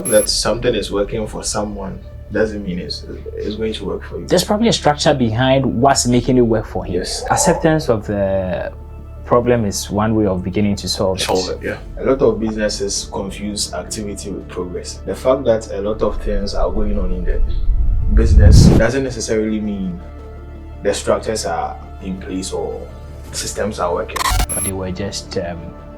that something is working for someone doesn't mean it's going to work for you. There's probably a structure behind what's making it work for him. Yes. Acceptance of the problem is one way of beginning to solve it. Yeah. A lot of businesses confuse activity with progress. The fact that a lot of things are going on in the business doesn't necessarily mean the structures are in place or systems are working. They were just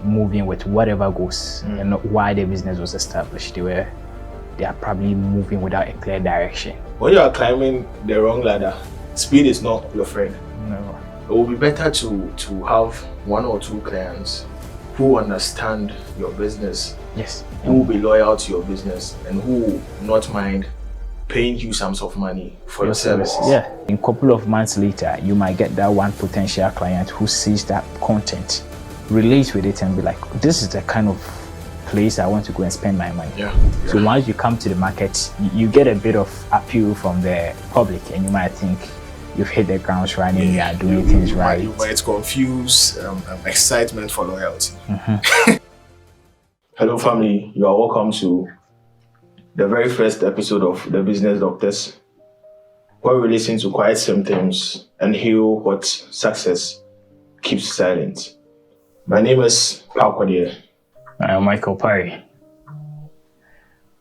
moving with whatever goes and not why the business was established. They are probably moving without a clear direction. When you are climbing the wrong ladder, speed is not your friend. No. It will be better to have one or two clients who understand your business, Yes, who will be loyal to your business, and who will not mind paying you sums of money for your services. Yeah. In a couple of months later, you might get that one potential client who sees that content, relates with it, and be like, this is the kind of place I want to go and spend my money. So once you come to the market, you get a bit of appeal from the public, and you might think you've hit the ground running, you are doing things right. You might confuse excitement for loyalty. Hello family, you are welcome to the very first episode of The Business Doctors, where we listen to quiet symptoms and heal what success keeps silent. My name is Paakodie. Michael Parry.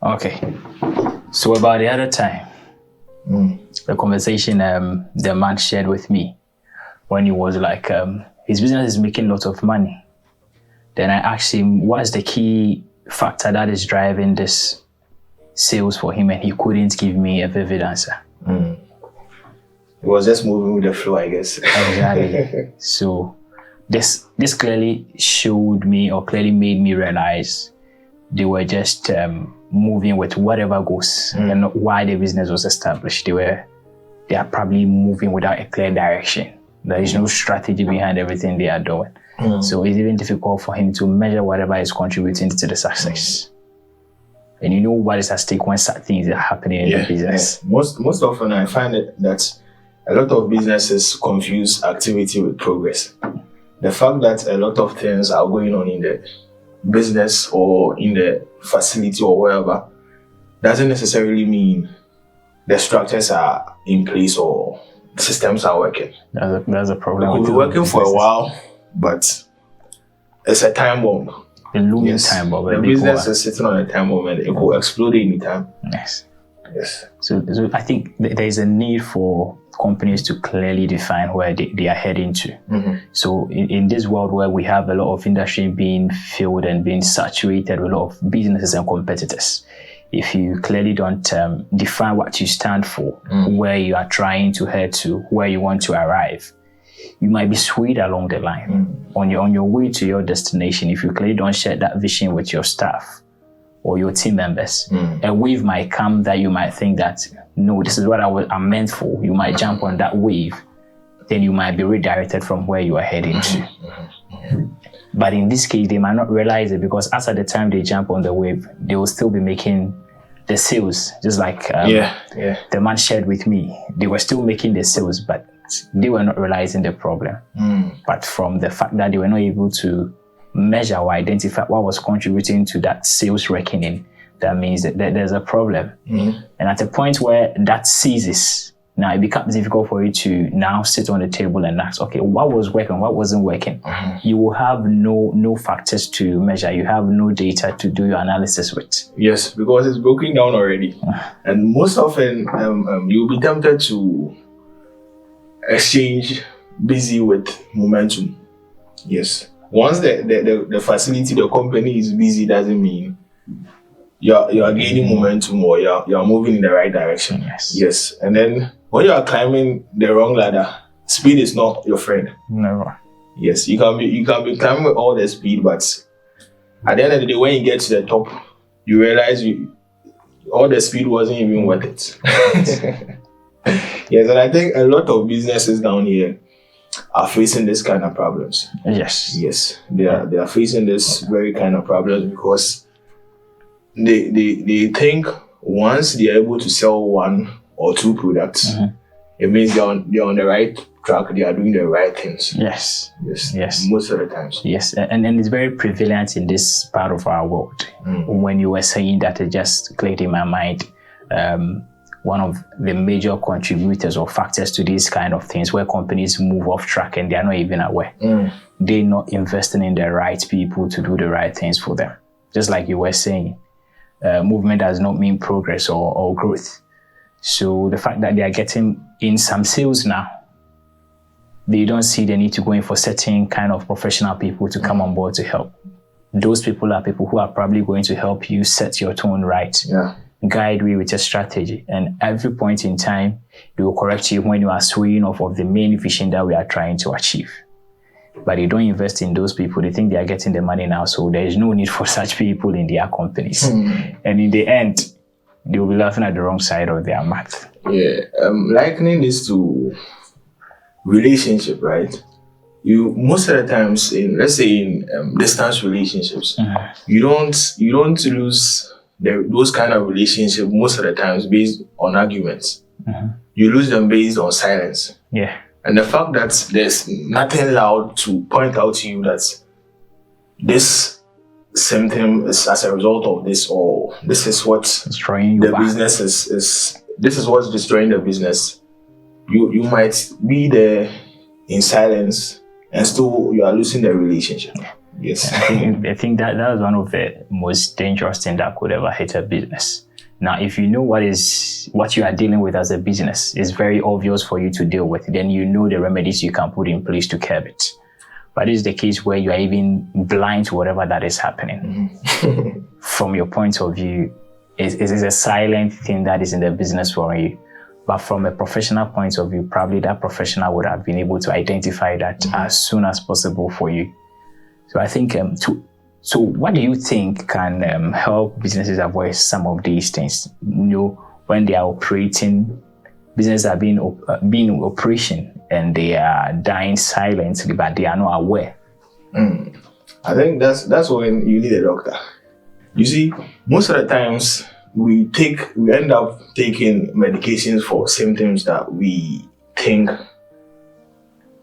Okay, so about the other time, the conversation the man shared with me when he was like, his business is making lots of money. Then I asked him, what's the key factor that is driving this sales for him, and he couldn't give me a vivid answer. It was just moving with the flow, I guess. Exactly. So this clearly showed me, or clearly made me realize they were just moving with whatever goes and not why the business was established. They are probably moving without a clear direction. There is no strategy behind everything they are doing. So it's even difficult for him to measure whatever is contributing to the success. And you know what is at stake when things are happening in the business. Most often I find that a lot of businesses confuse activity with progress. The fact that a lot of things are going on in the business or in the facility or wherever doesn't necessarily mean the structures are in place or systems are working. There's a problem. It will be working for a while, but it's a time bomb. A looming time bomb. The business is sitting on a time bomb and it will explode anytime. Yes. So I think there is a need for companies to clearly define where they are heading to. So in this world where we have a lot of industry being filled and being saturated with a lot of businesses and competitors, if you clearly don't define what you stand for, where you are trying to head to, where you want to arrive, you might be swayed along the line. On your way to your destination, if you clearly don't share that vision with your staff or your team members, a wave might come that you might think that, no, this is what I'm meant for. You might jump on that wave, then you might be redirected from where you are heading to. But in this case, they might not realize it, because as at the time they jump on the wave, they will still be making the sales, just like the man shared with me. They were still making the sales, but they were not realizing the problem. But from the fact that they were not able to measure or identify what was contributing to that sales reckoning, that means that there's a problem. And at a point where that ceases, now it becomes difficult for you to now sit on the table and ask, okay, what was working, what wasn't working? You will have no factors to measure. You have no data to do your analysis with. Yes, because it's broken down already. And most often, you'll be tempted to exchange busy with momentum. Yes. Once the facility, the company is busy, doesn't mean you're gaining momentum or you're moving in the right direction. Yes. And then when you are climbing the wrong ladder, speed is not your friend. Never. Yes, you can be climbing with all the speed, but at the end of the day, when you get to the top, you realize all the speed wasn't even worth it. Yes, and I think a lot of businesses down here are facing this kind of problems. Yes, they are facing this very kind of problems because they think once they are able to sell one or two products, it means they're on the right track. They are doing the right things. Yes. Most of the times. Yes, and it's very prevalent in this part of our world. When you were saying that, it just clicked in my mind. One of the major contributors or factors to these kind of things where companies move off track and they are not even aware. They're not investing in the right people to do the right things for them. Just like you were saying, movement does not mean progress or growth. So the fact that they are getting in some sales now, they don't see the need to go in for certain kind of professional people to come on board to help. Those people are people who are probably going to help you set your tone right. Guide you with a strategy, and every point in time they will correct you when you are swaying off of the main vision that we are trying to achieve. But they don't invest in those people. They think they are getting the money now, so there is no need for such people in their companies. And in the end, they will be laughing at the wrong side of their math. Likening this to relationship, right? You most of the times let's say in distance relationships, you don't lose those kind of relationships most of the times based on arguments. You lose them based on silence. And the fact that there's nothing loud to point out to you that this symptom is as a result of this, or this is what destroying the business is. This is what's destroying the business. You might be there in silence and still you are losing the relationship. Yes. I think that was one of the most dangerous things that could ever hit a business. Now, if you know what you are dealing with as a business is very obvious for you to deal with, then you know the remedies you can put in place to curb it. But this is the case where you are even blind to whatever that is happening. From your point of view, it is a silent thing that is in the business for you. But from a professional point of view, probably that professional would have been able to identify that as soon as possible for you. So I think, so what do you think can help businesses avoid some of these things? When they are operating, businesses are being in operation and they are dying silently, but they are not aware. I think that's when you need a doctor. You see, most of the times we end up taking medications for symptoms that we think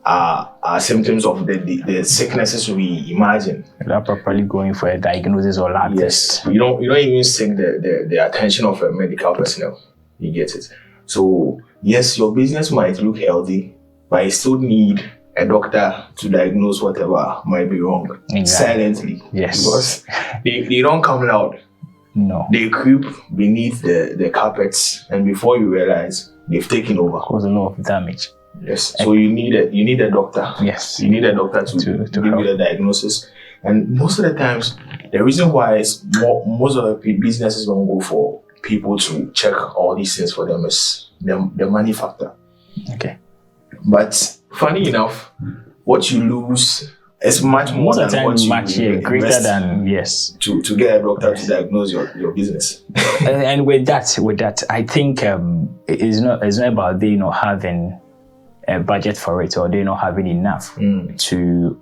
are symptoms of the sicknesses we imagine. Without properly going for a diagnosis or lab test. You don't even seek the attention of a medical personnel. You get it. So yes, your business might look healthy, but you still need a doctor to diagnose whatever might be wrong. Silently. Yes. Because they don't come loud. No. They creep beneath the carpets, and before you realize, they've taken over. Cause a lot of damage. Yes. So you need a doctor. Yes. You need a doctor to give you the diagnosis. And most of the times, the reason why most of the businesses don't go for people to check all these things for them is the money factor. Okay. But funny enough, what you lose is much more than what you greater than to get a doctor to diagnose your business. And with that, I think it's not about they not having a budget for it, or they not having enough to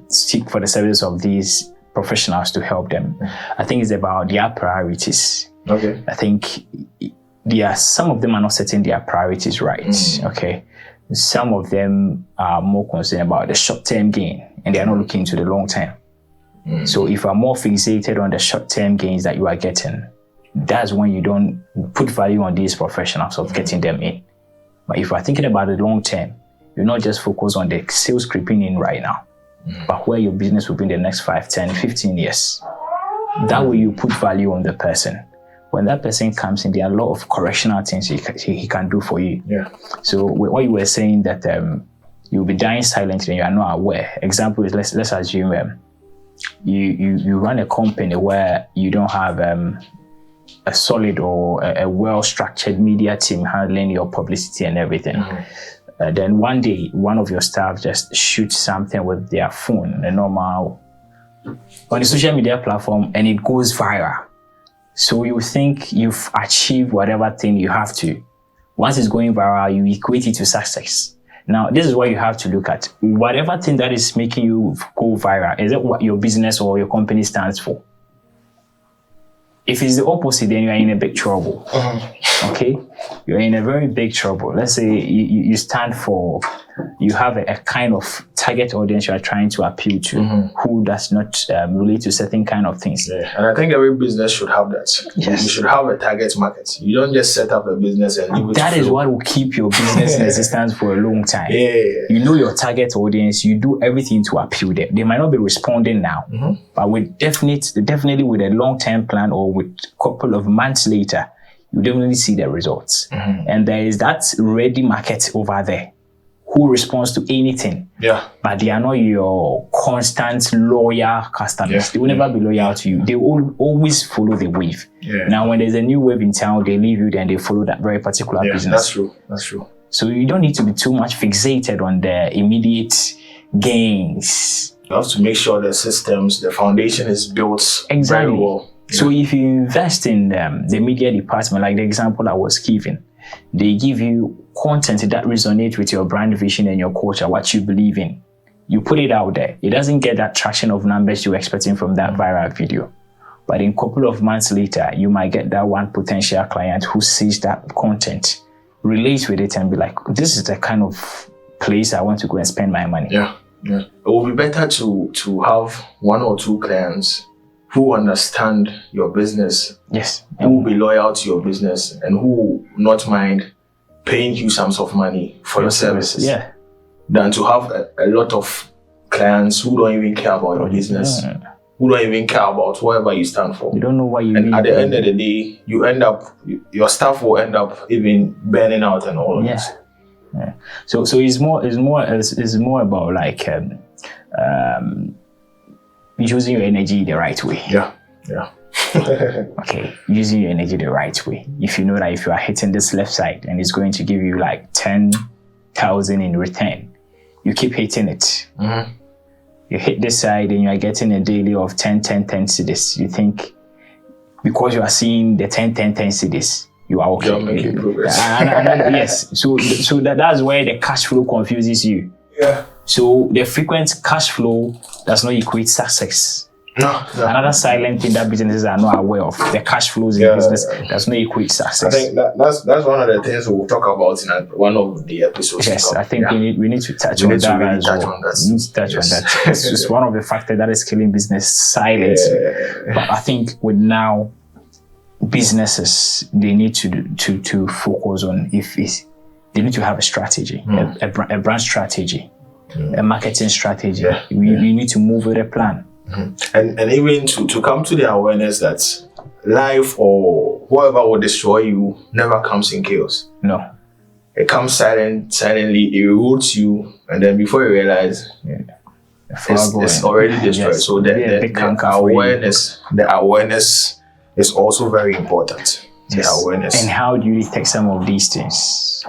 seek for the services of these professionals to help them. I think it's about their priorities. Okay. I think some of them are not setting their priorities right. Okay. Some of them are more concerned about the short-term gain, and they are not looking to the long term. So if you are more fixated on the short-term gains that you are getting, that's when you don't put value on these professionals of getting them in. But if you are thinking about the long term, you're not just focused on the sales creeping in right now, but where your business will be in the next 5, 10, 15 years. That way you put value on the person. When that person comes in, there are a lot of correctional things he can do for you. Yeah. So what you were saying that you'll be dying silently and you are not aware. Example is let's assume you run a company where you don't have a solid or a well-structured media team handling your publicity and everything. Then one day, one of your staff just shoots something with their phone, a normal, on the social media platform, and it goes viral. So you think you've achieved whatever thing you have to. Once it's going viral, you equate it to success. Now, this is what you have to look at. Whatever thing that is making you go viral, is it what your business or your company stands for? If it's the opposite, then you are in a big trouble. okay, you're in a very big trouble. Let's say you stand for, you have a kind of target audience you are trying to appeal to who does not relate to certain kind of things. Yeah. And I think every business should have that. Yes. You should have a target market. You don't just set up a business and leave it. That is what will keep your business in existence for a long time. Yeah. You know your target audience, you do everything to appeal them. They might not be responding now, but with definitely with a long-term plan or with a couple of months later, you definitely see the results. And there is that ready market over there who responds to anything. Yeah. But they are not your constant loyal customers. Yeah. They will never be loyal to you. They will always follow the wave. Yeah. Now, when there's a new wave in town, they leave you, then they follow that very particular business. That's true. That's true. So you don't need to be too much fixated on the immediate gains. You have to make sure the systems, the foundation is built Exactly. very well. Yeah. So if you invest in the media department, like the example I was giving, they give you content that resonates with your brand vision and your culture, what you believe in. You put it out there. It doesn't get that traction of numbers you're expecting from that viral video. But in a couple of months later, you might get that one potential client who sees that content, relates with it and be like, this is the kind of place I want to go and spend my money. Yeah. Yeah. It will be better to have one or two clients who understand your business, Yes. who will be loyal to your business, and who will not mind paying you sums of money for your services. Yeah. Than to have a lot of clients who don't even care about your business, who don't even care about whatever you stand for. You don't know what you And mean. at the end of the day, you end up, your staff will end up even burning out and all of this. Yeah. So it's more about like using your energy the right way. Yeah. Yeah. Okay, using your energy the right way. If you know that if you are hitting this left side and it's going to give you like 10,000 in return, you keep hitting it. You hit this side and you are getting a daily of 10 cedis. You think because you are seeing the 10 cedis, you are okay. You're making progress. Yes. So that's where the cash flow confuses you. Yeah. So the frequent cash flow does not equate success. No. Another silent thing that businesses are not aware of, the cash flows in business does not equate success. I think that's one of the things we'll talk about in one of the episodes. Yes, I think we need to touch on that as well. We need to touch on that. It's just one of the factors that is killing business silently. But I think with now businesses, they need to focus on they need to have a strategy, a brand strategy, a marketing strategy. You need to move with a plan. And even to come to the awareness that life or whatever will destroy you never comes in chaos. No. It comes silently, it erodes you, and then before you realize it's already destroyed. Yes. So the awareness is also very important. The awareness. And how do you detect some of these things?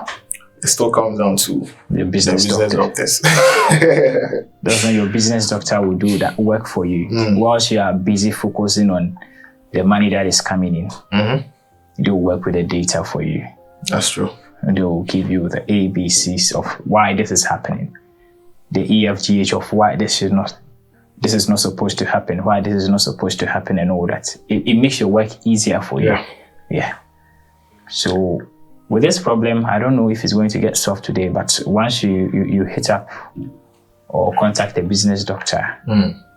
It still comes down to the business doctors. That's when your business doctor will do that work for you whilst you are busy focusing on the money that is coming in. They will work with the data for you. That's true. And they will give you the ABCs of why this is happening, the EFGH of why this is not supposed to happen, why this is not supposed to happen, and all that. It makes your work easier for you. Yeah. So with this problem, I don't know if it's going to get solved today, but once you hit up or contact a business doctor,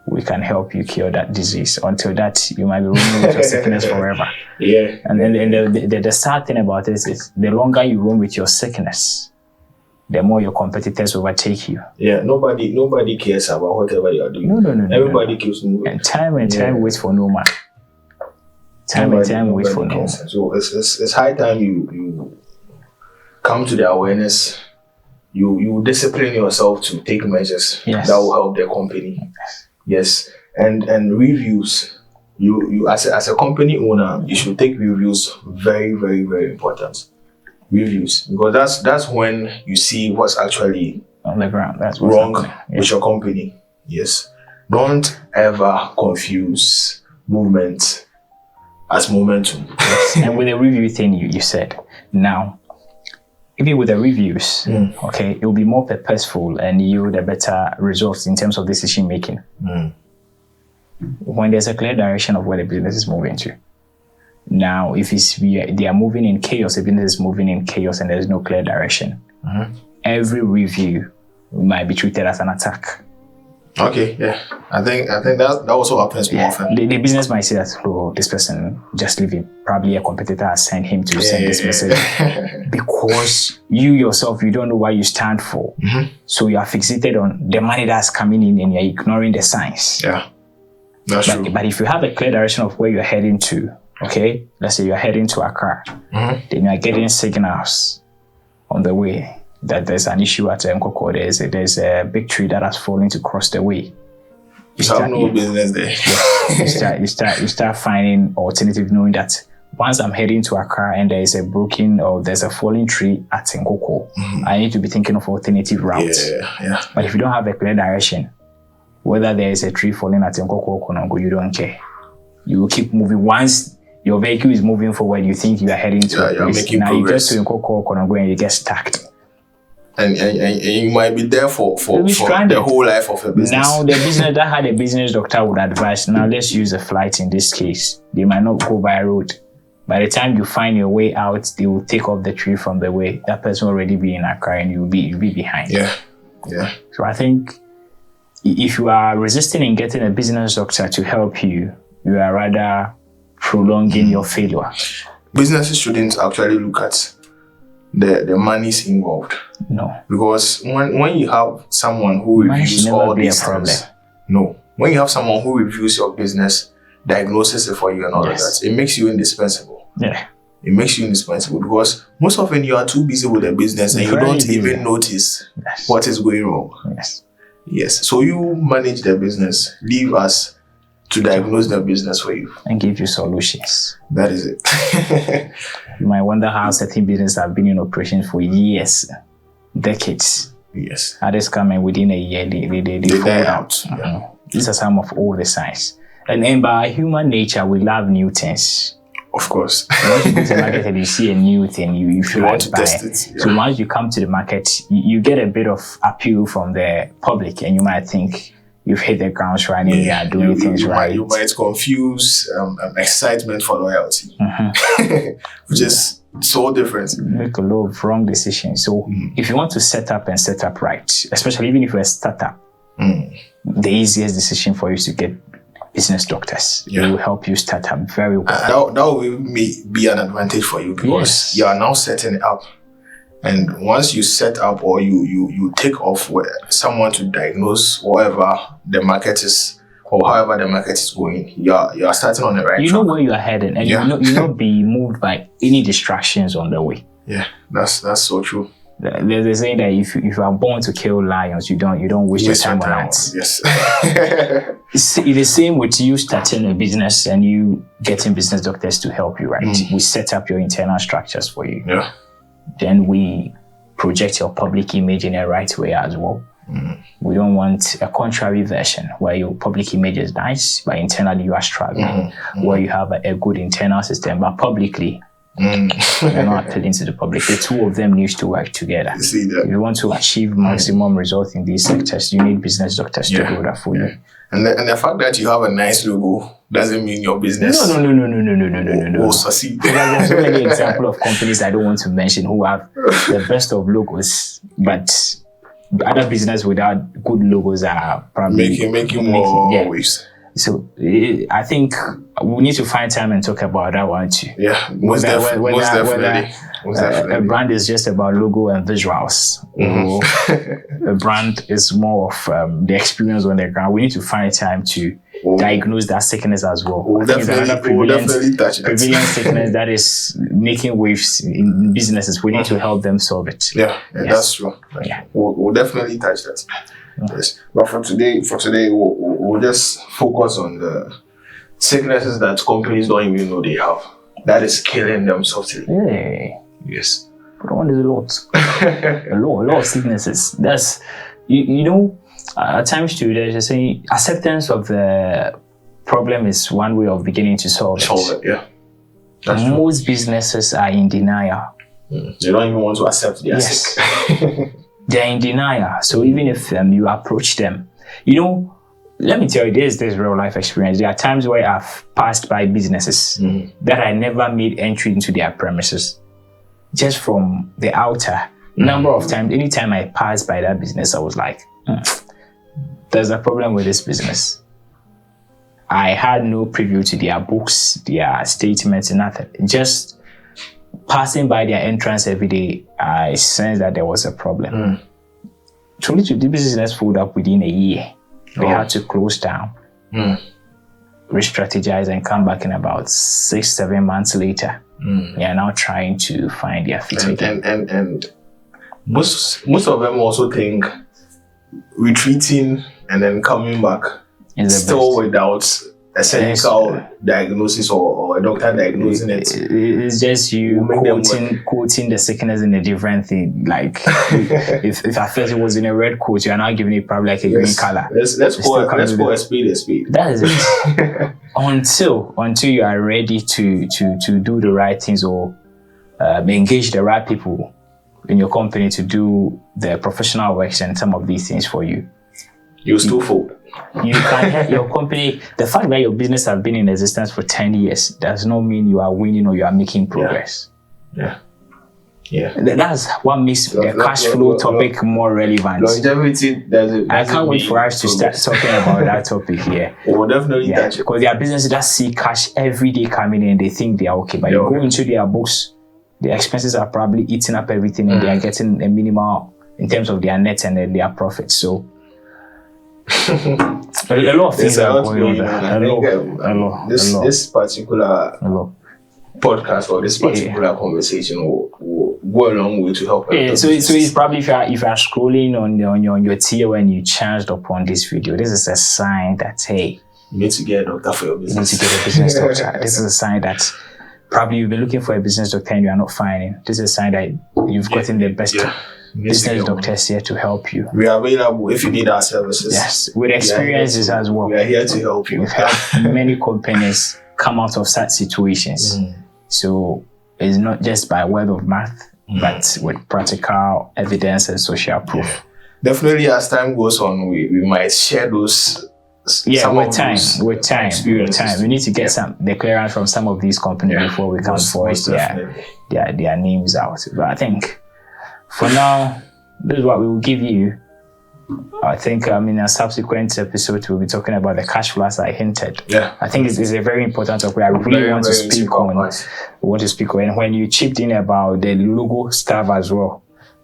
we can help you cure that disease. Until that, you might be roaming with your sickness forever. Yeah. And then the sad thing about this is the longer you roam with your sickness, the more your competitors overtake you. Yeah, nobody cares about whatever you are doing. No. Everybody keeps moving. And time waits for no man. Time waits for no man. So it's high time you come to the awareness. You discipline yourself to take measures that will help the company. Yes. And reviews. You as a company owner, you should take reviews very, very, very important. Reviews, because that's when you see what's actually on the ground. That's what's wrong with your company. Yes. Don't ever confuse movement as momentum. And with the review thing you said, now, even with the reviews, okay, it will be more purposeful and yield a better results in terms of decision making. When there's a clear direction of where the business is moving to. Now, if they are moving in chaos, the business is moving in chaos and there's no clear direction, every review might be treated as an attack. Okay, yeah. I think that also happens more often. The business might say that, oh, this person just leave it. Probably a competitor has sent him to send this message. Because you yourself, you don't know what you stand for. So you are fixated on the money that's coming in and you're ignoring the signs. Yeah, that's true. But if you have a clear direction of where you're heading to, okay, let's say you're heading to Accra, then you're getting signals on the way that there's an issue at Nkoko, there's a big tree that has fallen to cross the way. You have no business there. you start finding alternative, knowing that once I'm heading to Accra and there's a falling tree at Nkoko, I need to be thinking of alternative routes. Yeah. But if you don't have a clear direction, whether there is a tree falling at Nkoko or Konongo, you don't care. You will keep moving. Once your vehicle is moving forward, you think you are heading to a place. Now progress. You get to Nkoko or Konongo and you get stuck. And you might be there for the whole life of a business. Now, the business that had a business doctor would advise, now let's use a flight in this case. They might not go by road. By the time you find your way out, they will take off the tree from the way. That person will already be in Accra and you'll be behind. Yeah. So I think if you are resisting in getting a business doctor to help you, you are rather prolonging your failure. Businesses shouldn't actually look at the monies involved. No. Because when you have someone who reviews all these things, when you have someone who reviews your business, diagnoses it for you and all of that, it makes you indispensable. Yeah. It makes you indispensable because most often you are too busy with the business and you don't even notice what is going wrong. Yes. So you manage the business, leave us to diagnose the business for you and give you solutions. That is it. You might wonder how certain businesses have been in operation for years, decades. Yes. Others come in within a year, they fall out. These are some of all the signs. And by human nature, we love new things. Of course. Once you go to the market and you see a new thing, you feel want like to buying. test it. Yeah. So once you come to the market, you get a bit of appeal from the public and you might think you've hit the ground running, you are doing things right. You might confuse excitement for loyalty, which is so different. You make a lot of wrong decisions. So if you want to set up right, especially even if you're a startup, the easiest decision for you is to get business doctors. They will help you start up very well. That will be an advantage for you because you are now setting it up. And once you set up or you take off someone to diagnose whatever the market is or however the market is going, you are starting on the right track. You know where you are heading and you not be moved by any distractions on the way. Yeah, that's so true. There's a saying that if you are born to kill lions, you don't waste your time on ants. Yes. It's the same with you starting a business and you getting business doctors to help you, right? We set up your internal structures for you. Yeah. Then we project your public image in a right way as well. We don't want a contrary version where your public image is nice, but internally you are struggling. Where you have a good internal system, but publicly you're not appealing to the public. The two of them need to work together. You see that? If you want to achieve maximum results in these sectors, you need business doctors to do that for you. And the fact that you have a nice logo doesn't mean your business will succeed. There's so many examples of companies I don't want to mention who have the best of logos, but other business without good logos are probably making more waves. So I think we need to find time and talk about that one too. Yeah, most definitely. A brand is just about logo and visuals. A brand is more of the experience on the ground. We need to find time to diagnose that sickness as well. We'll definitely touch that. Prevalent sickness that is making waves in businesses. We need to help them solve it. Yeah, that's true. We'll definitely touch that. Yes, but for today, we'll just focus on the sicknesses that companies don't even know they have. That is killing them softly. Yeah. Yes. But one is a lot. a lot of sicknesses. That's you know, at times too, there's just saying acceptance of the problem is one way of beginning to solve it. Yeah. Most businesses are in denial. They don't even want to accept they are sick. They're in denial. So even if you approach them, you know, let me tell you, this real life experience. There are times where I've passed by businesses that I never made entry into their premises, just from the outer. Number of times, anytime I passed by that business, I was like, there's a problem with this business. I had no preview to their books, their statements, nothing. Just passing by their entrance every day, I sensed that there was a problem. Truly, the business folded up within a year. They had to close down, re-strategize, and come back in about 6-7 months later. They are now trying to find their feet again. And most of them also think retreating and then coming back still without a clinical diagnosis or a doctor diagnosing it. It's just you quoting the sickness in a different thing. Like if at first it was in a red coat, you are now giving it probably like a green color. Let's call a spade a spade. That is it. until you are ready to do the right things or engage the right people in your company to do the professional works and some of these things for you. You still fold. You can help your company. The fact that your business has been in existence for 10 years does not mean you are winning or you are making progress. Yeah. That's what makes the cash flow topic more relevant. Longevity, I can't wait for us to start talking about that topic here. We'll definitely touch it. Because there are businesses that see cash every day coming in, they think they are okay. But you go into their books, the expenses are probably eating up everything and they are getting a minimal in terms of their net and their profits. So a lot of things are going on. This particular podcast or this particular conversation will go a long way to help. So it's probably if you are scrolling on your tier when you chanced upon this video, this is a sign that hey, you need to get a doctor for your business. You need to get a business doctor. This is a sign that probably you've been looking for a business doctor and you are not finding. This is a sign that you've gotten the best business doctors here to help you. We are available if you need our services. Yes, with experiences as well. We are here to help you. We've helped many companies come out of such situations. So it's not just by word of mouth, but with practical evidence and social proof. Yeah. Definitely, as time goes on, we might share those. With time. We need to get the clearance from some of these companies before we can voice their names out. But I think for now, this is what we will give you. I think in a subsequent episode we'll be talking about the cash flow as I hinted. Yeah. I think it's a very important topic. I really want to speak on. And when you chipped in about the logo stuff as well,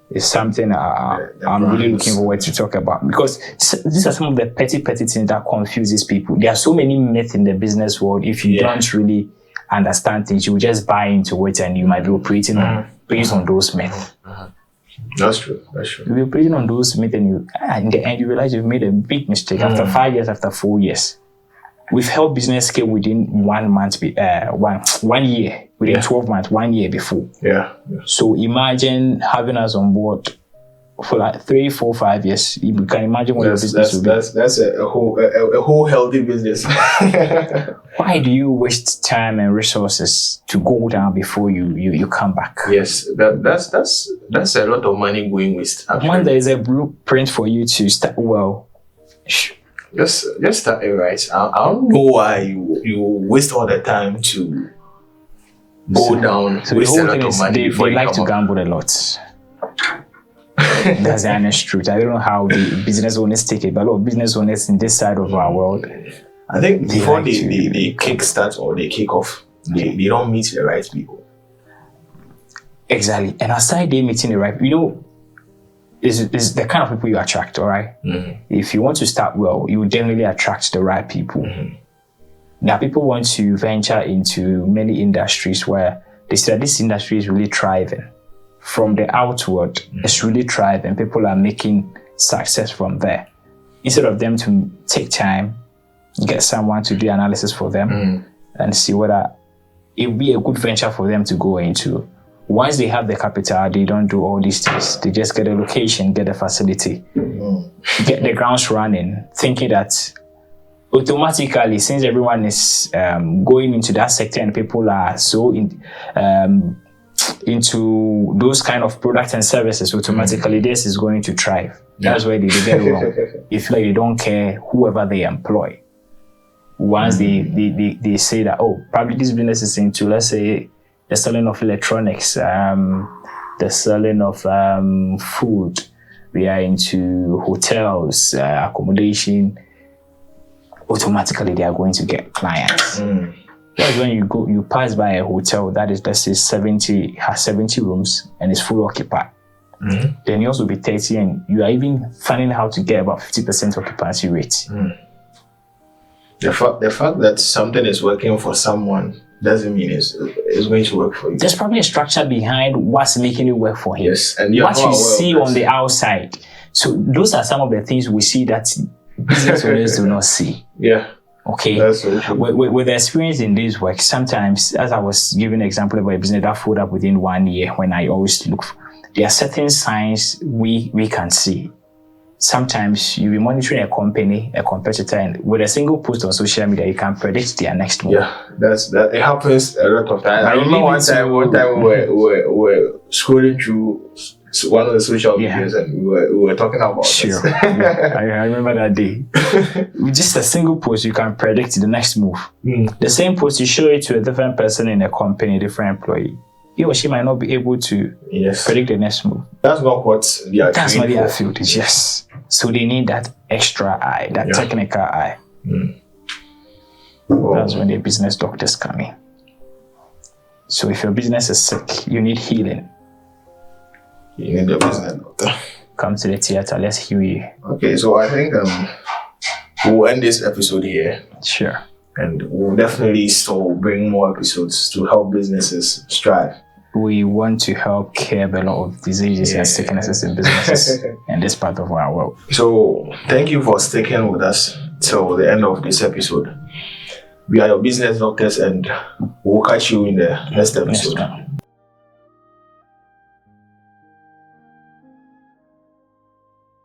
it's something I'm really looking forward to talk about, because these are some of the petty things that confuses people. There are so many myths in the business world. If you don't really understand things, you will just buy into it and you might be operating based on those myths. That's true. You'll be operating on those myths and in the end you realize you've made a big mistake after 5 years, after 4 years. We've helped business scale within 1 month, 1 year, within 12 months, 1 year before. Yeah. So imagine having us on board for like 3, 4, 5 years. You can imagine what your business will be. That's a whole healthy business. Why do you waste time and resources to go down before you come back? Yes, that's a lot of money going waste. When there is a blueprint for you to start well. Just start it right. I don't know why you waste all the time to go down. So waste the whole thing is they like to gamble a lot. That's the honest truth. I don't know how the business owners take it, but a lot of business owners in this side of our world, I think before they kick start or they kick off, they don't meet the right people. Exactly. And aside they meeting the right people, is the kind of people you attract, all right? If you want to start well, you will generally attract the right people. Now, people want to venture into many industries where they say that this industry is really thriving. From the outward, it's really thriving. People are making success from there. Instead of them to take time, get someone to do analysis for them and see whether it would be a good venture for them to go into. Once they have the capital, they don't do all these things. They just get a location, get a facility, get the grounds running, thinking that automatically, since everyone is going into that sector and people are so into those kind of products and services, automatically this is going to thrive. That's where they get it wrong. If like they don't care whoever they employ. Once they say that, oh, probably this business is into, let's say, the selling of electronics, the selling of food, we are into hotels, accommodation, automatically they are going to get clients. That's when you pass by a hotel that is, let's say, 70 rooms and is fully occupied. Then yours will be 30 and you are even finding how to get about 50% occupancy rate. The fact that something is working for someone doesn't mean it's going to work for you. There's probably a structure behind what's making it work for him. Yes, and what you see on the outside. So those are some of the things we see that business owners do not see. Yeah. Okay. That's so true. With the experience in this work, sometimes, as I was giving an example about a business that folded up within 1 year, when I always look, there are certain signs we can see. Sometimes you'll be monitoring a company, a competitor, and with a single post on social media, you can predict their next move. Yeah, that it happens a lot of times. I remember one time we were scrolling through one of the social medias and we were talking about this. I remember that day. With just a single post, you can predict the next move. The same post, you show it to a different person in a company, a different employee. He or she might not be able to predict the next move. That's not what they are. That's not their field. Yes. So they need that extra eye, that technical eye. That's when the business doctors come in. So if your business is sick, you need healing. You need a business doctor. Come to the theater. Let's heal you. Okay, so I think we'll end this episode here. Sure. And we'll definitely still bring more episodes to help businesses strive. We want to help curb a lot of diseases and sicknesses in businesses in this part of our world. So thank you for sticking with us till the end of this episode. We are your business doctors and we'll catch you in the next episode.